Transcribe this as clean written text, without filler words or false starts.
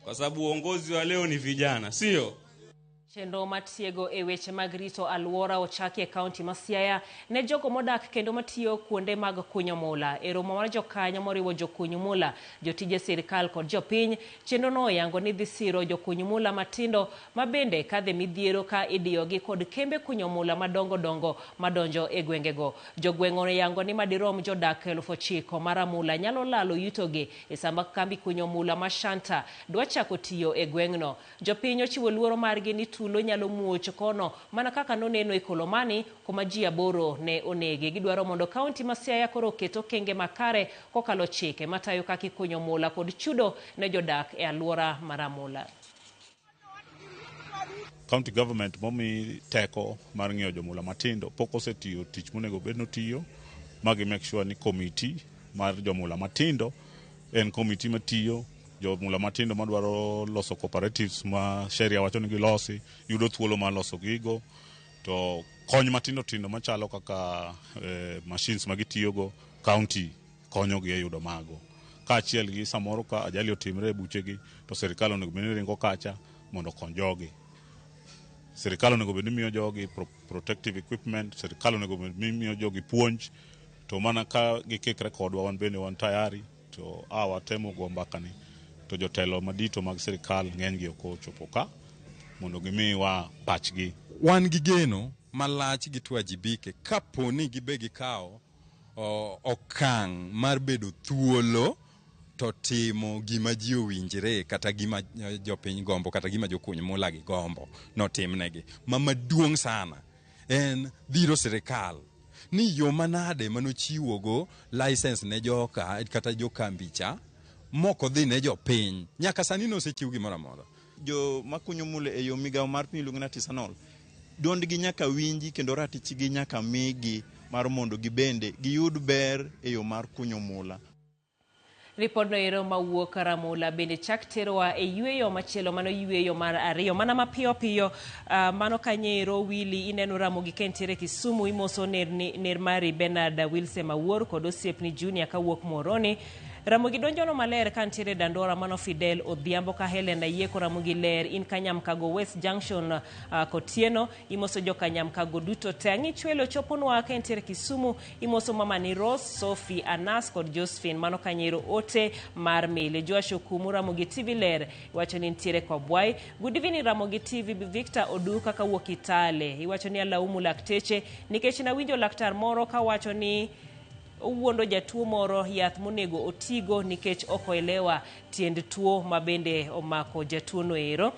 kwa sababu uongozi wa leo ni vijana, sio? Chenro matiego e weche mag rito alwora ochaki e kaunti ma Siaya ne jogo modak kendo matiyo kuonde mag kunyo mula. E romo mar jokanyo moriwo jokuny mula, jotije sirkal kod jopiny, chenro no oyango ni dhi siro jokuny mula matindo mabende kadhe midhiero ka idiyogi kod kembe kunyo mula madongo dongo madonjo e gwengego. Jogweng'o oyango ni madirom jodak 9,000 mara mula nyalo lalo yutogi e sama kambi kunyo mula ma Shanta dwa chako tiyo e gweng'no. Jopiny ochiwo luoro margi ni tulo nyalo muocho kono mana kaka noneno e Kolomani kuma ji 8 ne onegi. Gidwaro mondo kaunti ma Siaya koro keto kenge makare kokalo chike matayo kaka kunyo mula kod chudo ne jodak e alwora mar mula. County government momi teko mar ng'iyo jomula matindo pok osetiyo tich monego bed notiyo. Magi make sure ni committee mar jomula matindo en committee matiyo. Jomula matindo madwaro loso cooperatives ma sheria wacho ni gilosi yudo thuolo mar loso gigo, to kony matindo tindo machalo kaka machines magitiyogo county konyogi e yudo mago. Kaachiel gi samoro ka ajali otimre e buchegi to sirkal onego bed ni ringo kacha mondo kony jogi. Sirkal onego bed ni miyo jogi protective equipment, sirkal onego bed ni miyo jogi puonj, to mana ka gikikre kodwa wan bende wan tayari to watemo go mbakani. To jotelo madito mag sirkal ng'enygi ok ochopo ka mondo gimiwa pachgi. Wan gi geno malach gi twajibike kapo ni gibe gikawo okang' mar bedo thuolo to timo gima ji owinjre kata gima jopiny gombo kata gima jokuny mula gi gombo notimnegi. Maduong' sana en dhiro sirkal ni yo manade manochiwogo license ne joka kata jokambicha moko dhi ne jopiny nyaka sani no osechiw gimoro amora. Jo makunyo mula e yo migawo mar piny luongo ni artisanal dondgi nyaka winji kendo ratichgi nyaka migi mar mondo gibende giyud ber e yo mar kunyo mula. Ripod no ero mawuok Ramula bende chak terowa e yueyo machielo mano yueyo mar ariyo mana mapiyo piyo mano kanyero Willy ineno Ramogi kentiere Kisumu imoso ner mari Bernard Wilson Mawuor kod osiepni Junior kawuok Moroni. Ramogi donjono maler kantiere Dandora mano Fidel Odhiambo ka Helen Ayieko Ramogi ler in Kanyamkago West Junction Kotieno imoso jo Kanyamkago duto te ang'i chwelo choponwa kentiere Kisumu imoso mama ni Rose Sophie Anas kod Josephine mano kanyero ote mar mele. Joasho Kumu Ramogi TV ler iwacho ni ntiere kwa Bwai. Good evening Ramogi TV Victor Oduka kawuok Itale iwacho ni alaumu lakteche nikech nawinjo laktar moro kawacho ni uwuondo jatuo moro yath monego otigo nikech okoelewa tiend tuo mabende omako jatuo no ero.